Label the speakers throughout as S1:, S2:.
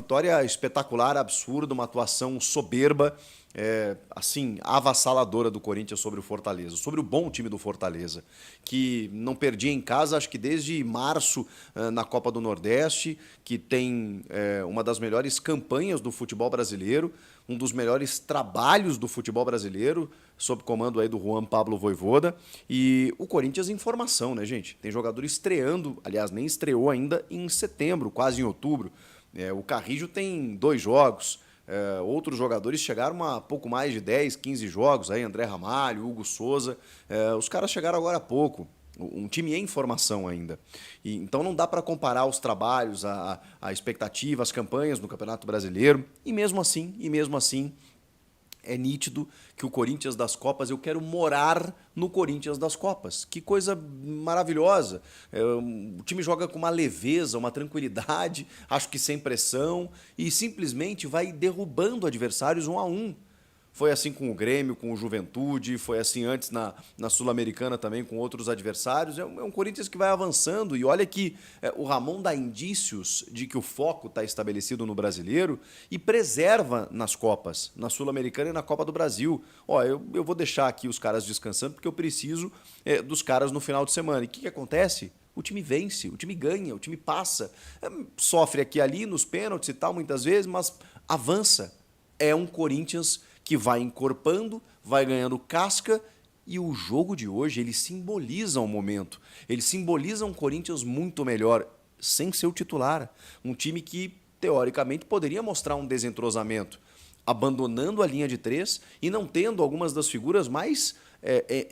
S1: vitória espetacular, absurda, uma atuação soberba, assim, avassaladora do Corinthians sobre o Fortaleza, sobre o bom time do Fortaleza, que não perdia em casa, acho que desde março, na Copa do Nordeste, que tem uma das melhores campanhas do futebol brasileiro, um dos melhores trabalhos do futebol brasileiro, sob comando aí do Juan Pablo Vojvoda, e o Corinthians em formação, né, gente? Tem jogador estreando, aliás, nem estreou ainda em setembro, quase em outubro. O Carrillo tem 2 jogos, outros jogadores chegaram a pouco mais de 10, 15 jogos, aí André Ramalho, Hugo Souza, os caras chegaram agora há pouco. Um time em formação ainda. Então não dá para comparar os trabalhos, a expectativa, as campanhas no Campeonato Brasileiro. E mesmo assim, é nítido que o Corinthians das Copas, eu quero morar no Corinthians das Copas. Que coisa maravilhosa. O time joga com uma leveza, uma tranquilidade, acho que sem pressão, e simplesmente vai derrubando adversários 1 a 1. Foi assim com o Grêmio, com o Juventude, foi assim antes na Sul-Americana também com outros adversários. É um Corinthians que vai avançando e olha que o Ramon dá indícios de que o foco está estabelecido no Brasileiro e preserva nas Copas, na Sul-Americana e na Copa do Brasil. Ó, eu vou deixar aqui os caras descansando porque eu preciso dos caras no final de semana. E o que acontece? O time vence, o time ganha, o time passa. Sofre aqui e ali nos pênaltis e tal muitas vezes, mas avança. É um Corinthians que vai encorpando, vai ganhando casca, e o jogo de hoje, ele simboliza um momento. Ele simboliza um Corinthians muito melhor, sem ser o titular. Um time que, teoricamente, poderia mostrar um desentrosamento, abandonando a linha de 3 e não tendo algumas das figuras mais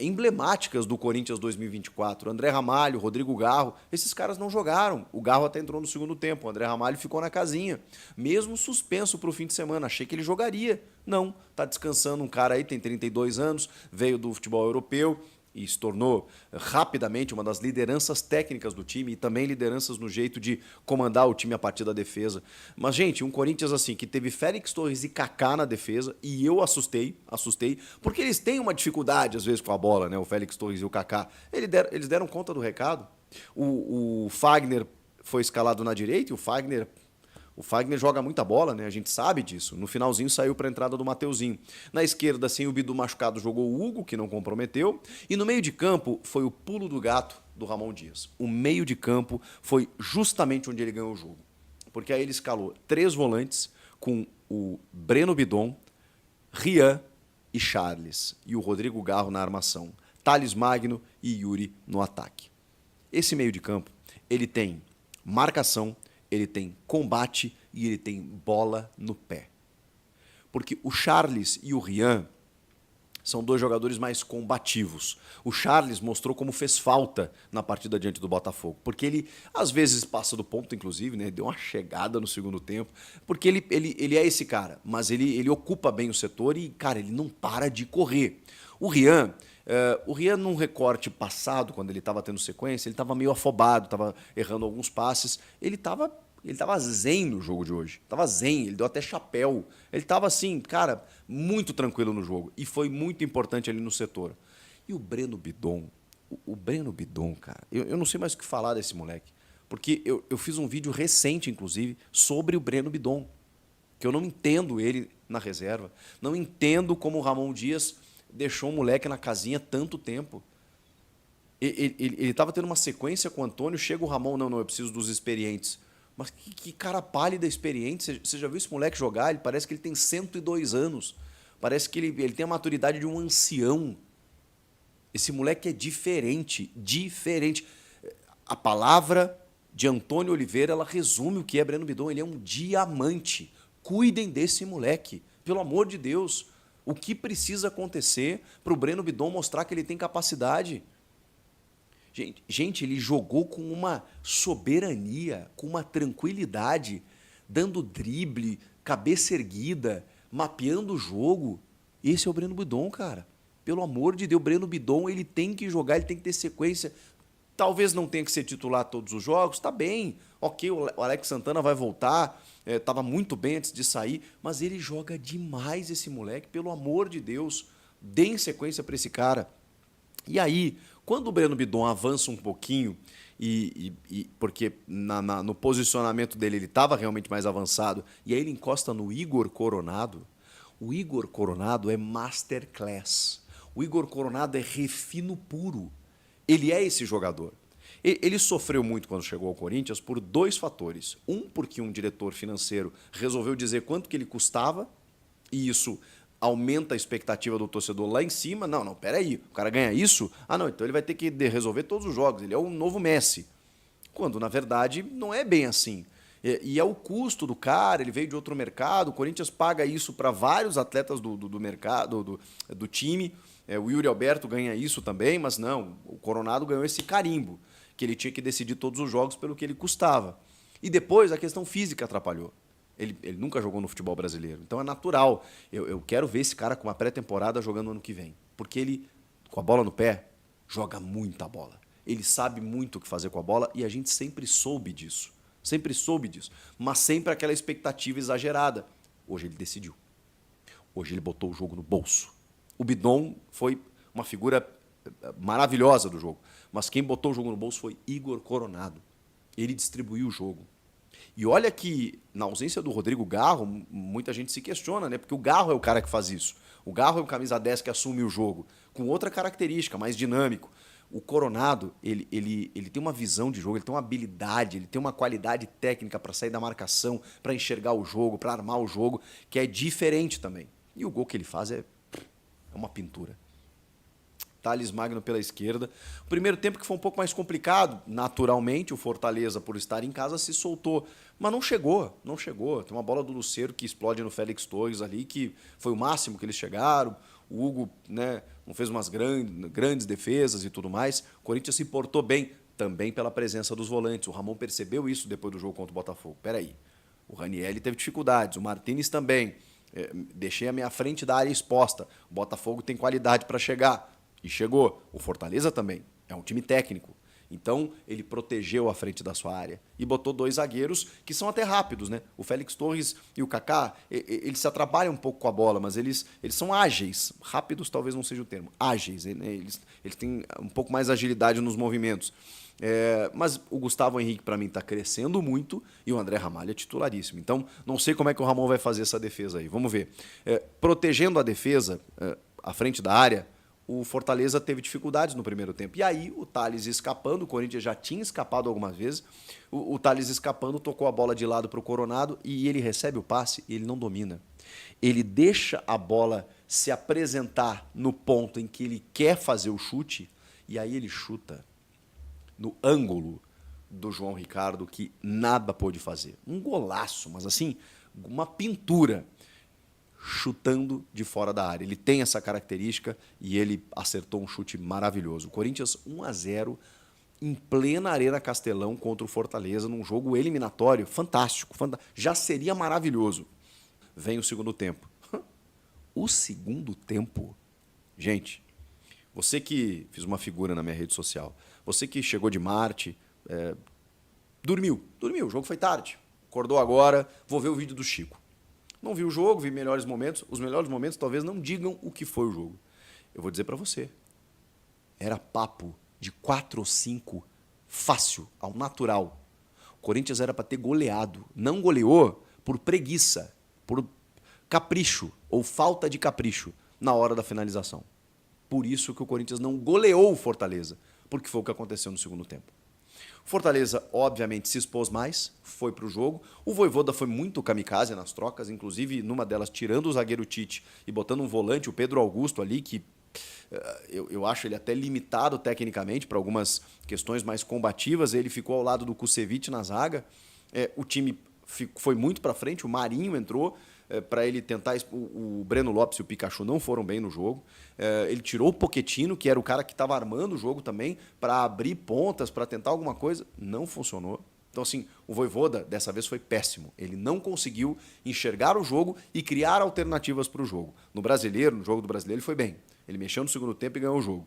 S1: emblemáticas do Corinthians 2024. André Ramalho, Rodrigo Garro, esses caras não jogaram. O Garro até entrou no segundo tempo, o André Ramalho ficou na casinha. Mesmo suspenso para o fim de semana, achei que ele jogaria. Não, tá descansando um cara aí, tem 32 anos, veio do futebol europeu e se tornou rapidamente uma das lideranças técnicas do time e também lideranças no jeito de comandar o time a partir da defesa. Mas, gente, um Corinthians assim que teve Félix Torres e Kaká na defesa, e eu assustei, porque eles têm uma dificuldade às vezes com a bola, né? O Félix Torres e o Kaká. Eles deram conta do recado. O Fagner foi escalado na direita e o Fagner joga muita bola, né? A gente sabe disso. No finalzinho saiu para a entrada do Mateuzinho. Na esquerda, sem o Bidu machucado, jogou o Hugo, que não comprometeu. E no meio de campo foi o pulo do gato do Ramon Dias. O meio de campo foi justamente onde ele ganhou o jogo. Porque aí ele escalou 3 volantes com o Breno Bidon, Rian e Charles. E o Rodrigo Garro na armação. Thales Magno e Yuri no ataque. Esse meio de campo, ele tem marcação, ele tem combate e ele tem bola no pé. Porque o Charles e o Rian são 2 jogadores mais combativos. O Charles mostrou como fez falta na partida diante do Botafogo, porque ele às vezes passa do ponto, inclusive, né? Deu uma chegada no segundo tempo, porque ele é esse cara, mas ele ocupa bem o setor e, cara, ele não para de correr. O Rian, num recorte passado, quando ele estava tendo sequência, ele estava meio afobado, estava errando alguns passes. Ele estava zen no jogo de hoje. Estava zen, ele deu até chapéu. Ele estava assim, cara, muito tranquilo no jogo. E foi muito importante ali no setor. E o Breno Bidon, cara, eu não sei mais o que falar desse moleque. Porque eu fiz um vídeo recente, inclusive, sobre o Breno Bidon. Que eu não entendo ele na reserva. Não entendo como o Ramon Dias deixou o moleque na casinha tanto tempo. Ele estava tendo uma sequência com o Antônio, chega o Ramon, não, eu preciso dos experientes. Mas que cara pálida experiente. Você já viu esse moleque jogar? Ele parece que ele tem 102 anos. Parece que ele tem a maturidade de um ancião. Esse moleque é diferente. A palavra de Antônio Oliveira, ela resume o que é Breno Bidon. Ele é um diamante. Cuidem desse moleque. Pelo amor de Deus. O que precisa acontecer para o Breno Bidon mostrar que ele tem capacidade? Gente, ele jogou com uma soberania, com uma tranquilidade, dando drible, cabeça erguida, mapeando o jogo. Esse é o Breno Bidon, cara. Pelo amor de Deus, o Breno Bidon, ele tem que jogar, ele tem que ter sequência. Talvez não tenha que ser titular todos os jogos, tá bem. Ok, o Alex Santana vai voltar, estava muito bem antes de sair, mas ele joga demais esse moleque, pelo amor de Deus. Deem sequência para esse cara. E aí, quando o Breno Bidon avança um pouquinho Porque no posicionamento dele ele estava realmente mais avançado, e aí ele encosta no Igor Coronado. O Igor Coronado é masterclass. O Igor Coronado é refino puro. Ele é esse jogador. Ele sofreu muito quando chegou ao Corinthians por dois fatores. Um, porque um diretor financeiro resolveu dizer quanto que ele custava, e isso aumenta a expectativa do torcedor lá em cima. Não, peraí, o cara ganha isso? Ah, não, então ele vai ter que resolver todos os jogos, ele é o novo Messi. Quando, na verdade, não é bem assim. E é o custo do cara, ele veio de outro mercado, o Corinthians paga isso para vários atletas do mercado, do time. O Yuri Alberto ganha isso também, mas não, o Coronado ganhou esse carimbo, que ele tinha que decidir todos os jogos pelo que ele custava. E depois a questão física atrapalhou. Ele nunca jogou no futebol brasileiro, então é natural. Eu quero ver esse cara com uma pré-temporada jogando ano que vem, porque ele, com a bola no pé, joga muita bola. Ele sabe muito o que fazer com a bola e a gente sempre soube disso. Sempre soube disso, mas sempre aquela expectativa exagerada. Hoje ele decidiu. Hoje ele botou o jogo no bolso. O Bidon foi uma figura maravilhosa do jogo, mas quem botou o jogo no bolso foi Igor Coronado. Ele distribuiu o jogo. E olha que, na ausência do Rodrigo Garro, muita gente se questiona, né? Porque o Garro é o cara que faz isso. O Garro é o camisa 10 que assume o jogo, com outra característica, mais dinâmico. O Coronado, ele tem uma visão de jogo, ele tem uma habilidade, ele tem uma qualidade técnica para sair da marcação, para enxergar o jogo, para armar o jogo, que é diferente também. E o gol que ele faz é uma pintura. Thales Magno pela esquerda. O primeiro tempo que foi um pouco mais complicado, naturalmente, o Fortaleza, por estar em casa, se soltou. Mas não chegou. Tem uma bola do Lucero que explode no Félix Torres ali, que foi o máximo que eles chegaram. O Hugo, né, não fez umas grandes defesas e tudo mais. O Corinthians se portou bem, também pela presença dos volantes. O Ramon percebeu isso depois do jogo contra o Botafogo. Peraí, o Ranieri teve dificuldades, o Martínez também. Deixei a minha frente da área exposta. O Botafogo tem qualidade para chegar. E chegou. O Fortaleza também. É um time técnico. Então, ele protegeu a frente da sua área e botou dois zagueiros que são até rápidos, né? O Félix Torres e o Kaká, eles se atrapalham um pouco com a bola, mas eles são ágeis. Rápidos talvez não seja o termo. Ágeis, né? Eles têm um pouco mais agilidade nos movimentos. Mas o Gustavo Henrique, para mim, está crescendo muito e o André Ramalho é titularíssimo. Então, não sei como é que o Ramon vai fazer essa defesa aí. Vamos ver. Protegendo a defesa, à frente da área, o Fortaleza teve dificuldades no primeiro tempo. E aí o Thales escapando, o Corinthians já tinha escapado algumas vezes, o Thales escapando tocou a bola de lado para o Coronado e ele recebe o passe e ele não domina. Ele deixa a bola se apresentar no ponto em que ele quer fazer o chute e aí ele chuta no ângulo do João Ricardo que nada pôde fazer. Um golaço, mas assim, uma pintura. Chutando de fora da área. Ele tem essa característica e ele acertou um chute maravilhoso. O Corinthians 1-0 em plena Arena Castelão contra o Fortaleza, num jogo eliminatório fantástico. Já seria maravilhoso. Vem o segundo tempo. O segundo tempo, gente, você que fiz uma figura na minha rede social, você que chegou de Marte, dormiu, o jogo foi tarde, acordou agora, vou ver o vídeo do Chico. Não vi o jogo, vi melhores momentos. Os melhores momentos talvez não digam o que foi o jogo. Eu vou dizer para você. Era papo de 4 ou 5 fácil, ao natural. O Corinthians era para ter goleado. Não goleou por preguiça, por capricho ou falta de capricho na hora da finalização. Por isso que o Corinthians não goleou o Fortaleza, porque foi o que aconteceu no segundo tempo. Fortaleza, obviamente, se expôs mais, foi para o jogo. O Vojvoda foi muito kamikaze nas trocas, inclusive numa delas tirando o zagueiro Tite e botando um volante, o Pedro Augusto ali, que eu acho ele até limitado tecnicamente para algumas questões mais combativas. Ele ficou ao lado do Kusevich na zaga. O time foi muito para frente, o Marinho entrou para ele tentar... O Breno Lopes e o Pikachu não foram bem no jogo. Ele tirou o Pochettino, que era o cara que estava armando o jogo também, para abrir pontas, para tentar alguma coisa. Não funcionou. Então, assim, o Vojvoda, dessa vez, foi péssimo. Ele não conseguiu enxergar o jogo e criar alternativas para o jogo. No jogo do Brasileiro, ele foi bem. Ele mexeu no segundo tempo e ganhou o jogo.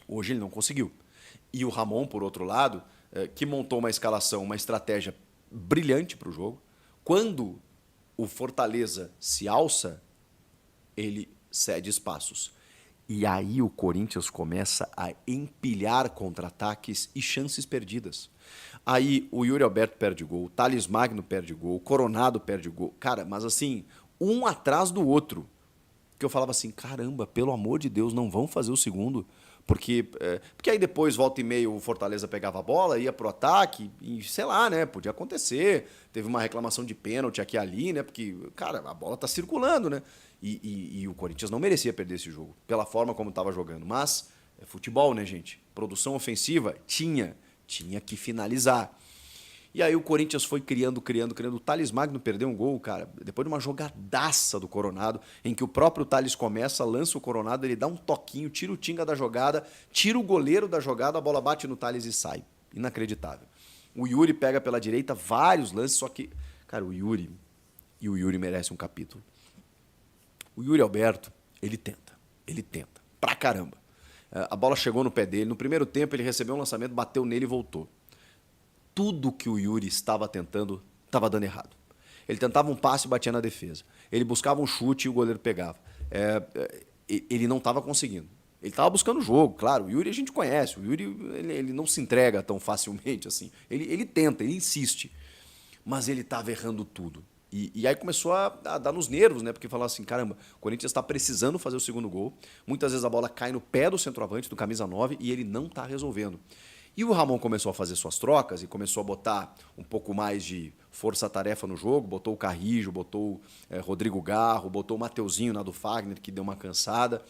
S1: Hoje ele não conseguiu. E o Ramon, por outro lado, que montou uma escalação, uma estratégia brilhante para o jogo. Quando o Fortaleza se alça, ele cede espaços. E aí o Corinthians começa a empilhar contra-ataques e chances perdidas. Aí o Yuri Alberto perde gol, o Thales Magno perde gol, o Coronado perde gol. Cara, mas assim, um atrás do outro. Que eu falava assim, caramba, pelo amor de Deus, não vão fazer o segundo. Porque aí depois, volta e meia, o Fortaleza pegava a bola, ia pro ataque, e sei lá, né? Podia acontecer. Teve uma reclamação de pênalti aqui e ali, né? Porque, cara, a bola tá circulando, né? E o Corinthians não merecia perder esse jogo, pela forma como estava jogando. Mas é futebol, né, gente? Produção ofensiva tinha que finalizar. E aí o Corinthians foi criando. O Thales Magno perdeu um gol, cara, depois de uma jogadaça do Coronado, em que o próprio Thales começa, lança o Coronado, ele dá um toquinho, tira o Tinga da jogada, tira o goleiro da jogada, a bola bate no Thales e sai. Inacreditável. O Yuri pega pela direita vários lances, só que, cara, o Yuri merece um capítulo. O Yuri Alberto, ele tenta, pra caramba. A bola chegou no pé dele, no primeiro tempo ele recebeu um lançamento, bateu nele e voltou. Tudo que o Yuri estava tentando estava dando errado. Ele tentava um passe e batia na defesa. Ele buscava um chute e o goleiro pegava. Ele não estava conseguindo. Ele estava buscando o jogo, claro. O Yuri a gente conhece. O Yuri ele não se entrega tão facilmente assim. Ele tenta, ele insiste. Mas ele estava errando tudo. E aí começou a dar nos nervos, né? Porque falava assim, caramba, o Corinthians está precisando fazer o segundo gol. Muitas vezes a bola cai no pé do centroavante, do camisa 9, e ele não está resolvendo. E o Ramon começou a fazer suas trocas e começou a botar um pouco mais de força-tarefa no jogo, botou o Carrijo, botou Rodrigo Garro, botou o Mateuzinho na do Fagner, que deu uma cansada.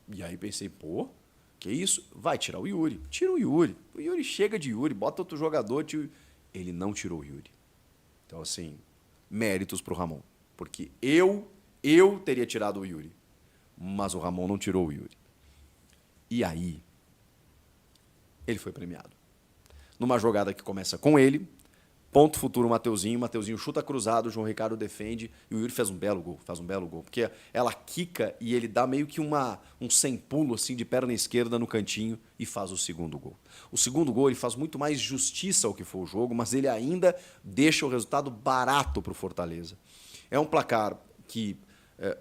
S1: E aí pensei, pô, que isso? Vai tirar o Yuri. Tira o Yuri. O Yuri chega de Yuri, bota outro jogador. Ele não tirou o Yuri. Então, assim, méritos pro Ramon. Porque eu teria tirado o Yuri. Mas o Ramon não tirou o Yuri. E aí ele foi premiado. Numa jogada que começa com ele, ponto futuro Mateuzinho chuta cruzado, o João Ricardo defende e o Yuri faz um belo gol, porque ela quica e ele dá meio que um sem pulo assim de perna esquerda no cantinho e faz o segundo gol. O segundo gol ele faz muito mais justiça ao que foi o jogo, mas ele ainda deixa o resultado barato para o Fortaleza. É um placar que,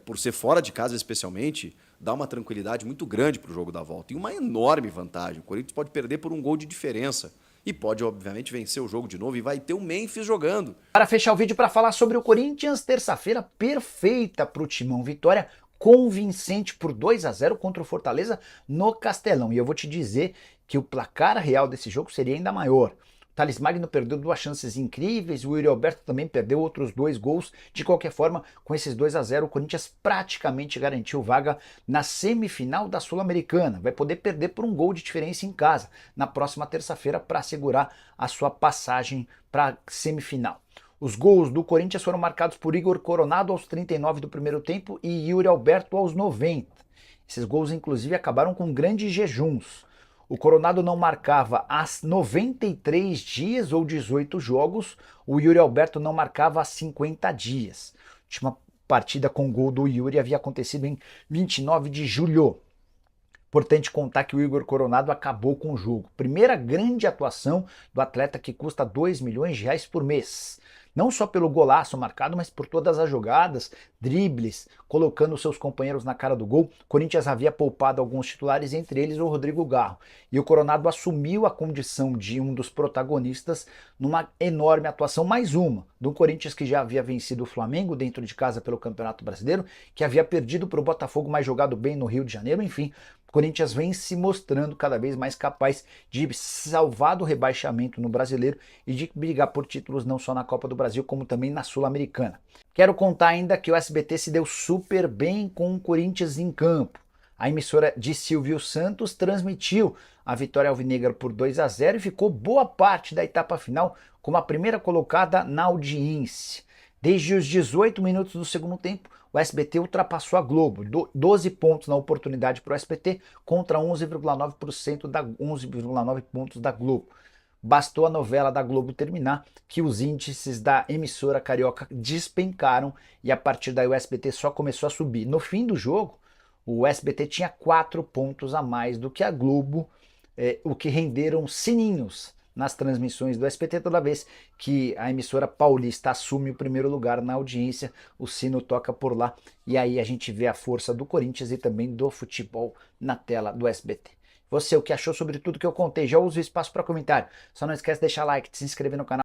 S1: por ser fora de casa especialmente, dá uma tranquilidade muito grande para o jogo da volta. E uma enorme vantagem. O Corinthians pode perder por um gol de diferença. E pode, obviamente, vencer o jogo de novo. E vai ter o Memphis jogando.
S2: Para fechar o vídeo para falar sobre o Corinthians, terça-feira perfeita para o Timão. Vitória convincente por 2-0 contra o Fortaleza no Castelão. E eu vou te dizer que o placar real desse jogo seria ainda maior. O Thales Magno perdeu 2 chances incríveis, o Yuri Alberto também perdeu outros 2 gols. De qualquer forma, com esses 2-0, o Corinthians praticamente garantiu vaga na semifinal da Sul-Americana. Vai poder perder por um gol de diferença em casa na próxima terça-feira para assegurar a sua passagem para a semifinal. Os gols do Corinthians foram marcados por Igor Coronado aos 39 do primeiro tempo e Yuri Alberto aos 90. Esses gols, inclusive, acabaram com grandes jejuns. O Coronado não marcava há 93 dias ou 18 jogos, o Yuri Alberto não marcava há 50 dias. A última partida com gol do Yuri havia acontecido em 29 de julho. Importante contar que o Igor Coronado acabou com o jogo. Primeira grande atuação do atleta que custa 2 milhões de reais por mês. Não só pelo golaço marcado, mas por todas as jogadas, dribles, colocando seus companheiros na cara do gol. O Corinthians havia poupado alguns titulares, entre eles o Rodrigo Garro. E o Coronado assumiu a condição de um dos protagonistas numa enorme atuação, mais uma, do Corinthians que já havia vencido o Flamengo dentro de casa pelo Campeonato Brasileiro, que havia perdido para o Botafogo, mas jogado bem no Rio de Janeiro, enfim. O Corinthians vem se mostrando cada vez mais capaz de salvar do rebaixamento no Brasileiro e de brigar por títulos não só na Copa do Brasil, como também na Sul-Americana. Quero contar ainda que o SBT se deu super bem com o Corinthians em campo. A emissora de Silvio Santos transmitiu a vitória alvinegra por 2-0 e ficou boa parte da etapa final como a primeira colocada na audiência. Desde os 18 minutos do segundo tempo, o SBT ultrapassou a Globo, 12 pontos na oportunidade para o SBT contra 11,9 pontos da Globo. Bastou a novela da Globo terminar que os índices da emissora carioca despencaram e a partir daí o SBT só começou a subir. No fim do jogo, o SBT tinha 4 pontos a mais do que a Globo, o que renderam sininhos nas transmissões do SBT. Toda vez que a emissora paulista assume o primeiro lugar na audiência, o sino toca por lá e aí a gente vê a força do Corinthians e também do futebol na tela do SBT. Você, o que achou sobre tudo que eu contei? Já usa o espaço para comentário. Só não esquece de deixar like, de se inscrever no canal.